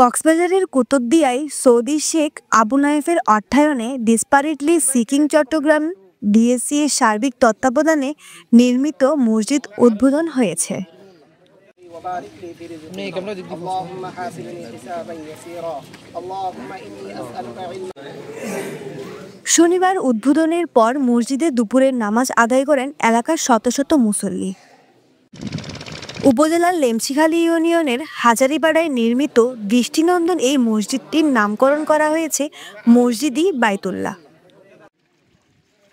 কক্সবাজারের কুতুবদিয়ায় সৌদি শেখ আবু নায়েফের অর্থায়নে ডিসপারেটলি seeking Chittagong DSC এর সার্বিক তত্ত্বাবধানে নির্মিত মসজিদ উদ্বোধন হয়েছে। শনিবার উদ্বোধনের পর মসজিদে দুপুরের নামাজ আদায় করেন এলাকার শত শত মুসল্লি। উপজেলার লেমচিখালী ইউনিয়নের হাজারীপাড়ায় নির্মিত দৃষ্টিনন্দন এই মসজিদটির নামকরণ করা হয়েছে মসজিদ-ই বাইতুল্লাহ।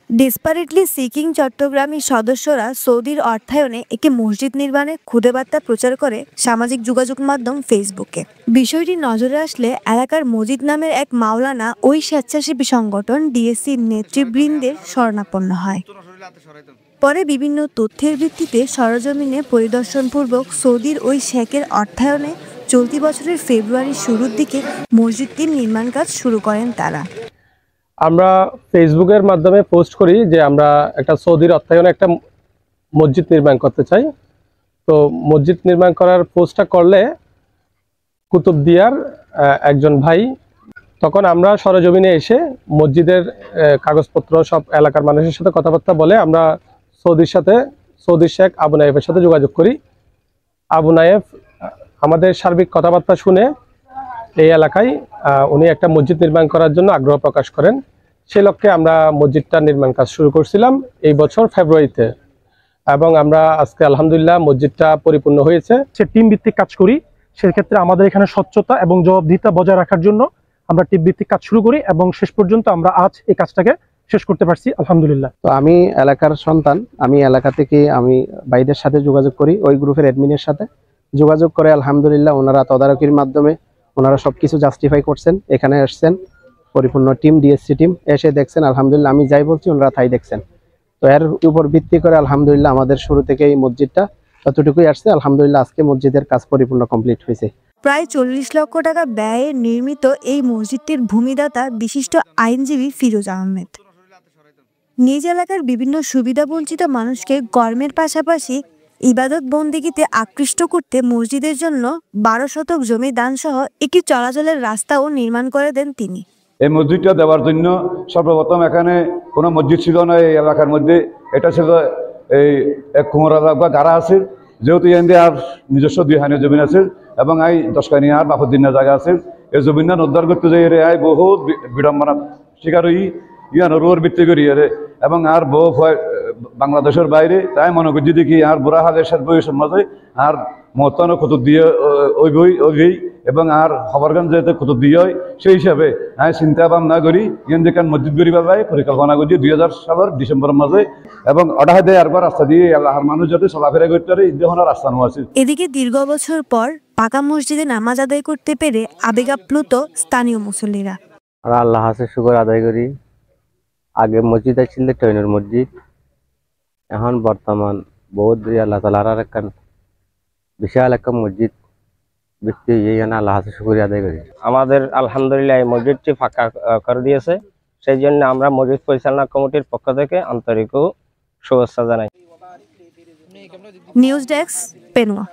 ডিসপারেটলি সিকিং চট্টগ্রামের সদস্যরা সৌদির অর্থায়নে একটি মসজিদ নির্মাণে খুদে বার্তা প্রচার করে সামাজিক যোগাযোগ মাধ্যম ফেসবুকে। বিষয়টি নজরে আসলে এলাকার মসজিদ নামের এক মাওলানা ওই স্বেচ্ছাসেবী সংগঠন ডিএসসির নেতৃবৃন্দের শরণাপন্ন হয়। পরে বিভিন্ন তথ্যের ভিত্তিতে সরজমিনে পরিদর্শনপূর্বক সৌদির ওই শেখের অর্থায়নে চলতি বছরের ফেব্রুয়ারির শুরুর দিকে মসজিদটির নির্মাণ কাজ শুরু করেন তারা। আমরা ফেসবুকের মাধ্যমে পোস্ট করি যে আমরা একটা সৌদির অর্থায়নে একটা মসজিদ নির্মাণ করতে চাই। তো মসজিদ নির্মাণ করার পোস্টটা করলে কুতুবদিয়ার একজন ভাই, তখন আমরা সরজমিনে এসে মসজিদের কাগজপত্র সব এলাকার মানুষের সাথে কথাবার্তা বলে আমরা সৌদির শেখ আবু নায়েফের সাথে যোগাযোগ করি। আবু নায়েফ আমাদের সার্বিক কথাবার্তা শুনে এই এলাকায় উনি একটা মসজিদ নির্মাণ করার জন্য আগ্রহ প্রকাশ করেন। সেই লক্ষ্যে আমরা মসজিদটা নির্মাণ কাজ শুরু করছিলাম এই বছর ফেব্রুয়ারিতে, এবং আমরা আজকে আলহামদুলিল্লাহ মসজিদটা পরিপূর্ণ হয়েছে। সে টিম ভিত্তিক কাজ করি, সেক্ষেত্রে আমাদের এখানে স্বচ্ছতা এবং জবাবদিহিতা বজায় রাখার জন্য আমরা টিম ভিত্তিক কাজ শুরু করি এবং শেষ পর্যন্ত আমরা আজ এই কাজটাকে শেষ করতে পারছি আলহামদুলিল্লাহ। তো আমি এলাকার সন্তান, আমি এলাকা থেকে আমি ভাইদের সাথে যোগাযোগ করি, ওই গ্রুপের অ্যাডমিনের সাথে যোগাযোগ করে আলহামদুলিল্লাহ ওনারা তদারকির মাধ্যমে ওনারা সবকিছু জাস্টিফাই করছেন। এখানে আসছেন পরিপূর্ণ টিম, ডিএসসি টিম এসে দেখছেন আলহামদুলিল্লাহ আমি যাই বলছি ওনারা তাই দেখছেন। তো এর উপর ভিত্তি করে আলহামদুলিল্লাহ আমাদের শুরু থেকে এই মসজিদটা ততটুকুই আসছে। আলহামদুলিল্লাহ আজকে মসজিদের কাজ পরিপূর্ণ কমপ্লিট হয়েছে। প্রায় 40 লক্ষ টাকা ব্যয়ে নির্মিত এই মসজিদটির ভূমিদাতা বিশিষ্ট আইনজীবী ফিরোজ আহমেদ। নিজ এলাকার বিভিন্ন সুবিধাবঞ্চিত মানুষকে কর্মের পাশাপাশি ইবাদত বন্দেগীতে আকৃষ্ট করতে মসজিদের জন্য 12 শতক জমি দান সহ একটি চলাচলের রাস্তাও নির্মাণ করে দেন তিনি। এই মসজিদটা দেওয়ার জন্য সর্বপ্রথম এখানে কোনো মসজিদ ছিল না এই এলাকার মধ্যে। এটা ছিল এই এক কুমোরা বা গাড়া আছে, যেহেতু এখানে আর নিজস্ব 2 হানি জমিন আছে এবং এই 10 কানি আর বাপুদ্দিনের জায়গা আছে। এই জমিনটা উদ্ধার করতে যাই আই বহুত বিড়ম্বনা শিকার হই রোর ভিত্তি করি এবং আর বহু বাংলাদেশের বাইরে তাই মনে করছি দেখি আর বুড়া হালের সাথে বয়সের মাঝে আর মহত্তানো কুতুব দিয়ে ওই বই ওই এবং আর খবরগান যেতে কুতুব দিয়ে হয়, সেই হিসাবে আমি চিন্তা ভাবনা করি যেখান মসজিদ গরিবার ভাই পরিকল্পনা করছি 2000 সালের ডিসেম্বরের মাঝে, এবং অর্ডার দেয় আরবার রাস্তা দিয়ে এলাকার মানুষ যাতে চলাফেরা করতে পারে ঈদের রাস্তা নেওয়া আছে। এদিকে দীর্ঘ বছর পর পাকা মসজিদে নামাজ আদায় করতে পেরে আবেগাপ্লুত স্থানীয় মুসল্লিরা। আল্লাহ হাসের শুকর আদায় করি। আগে মসজিদ ছিল ট্রেনের মসজিদ, এখন বর্তমান বহুত আল্লাহ তাআলার আর একটা বিশাল একটা মসজিদ ব্যক্তি এইখানে আল্লাহ হাসের শুকর আদায় করি। আমাদের আলহামদুলিল্লাহ এই মসজিদটি ফাঁকা করে দিয়েছে, সেই জন্য আমরা মসজিদ পরিচালনা কমিটির পক্ষ থেকে আন্তরিক শুভেচ্ছা জানাই। News desk, পেনুয়া।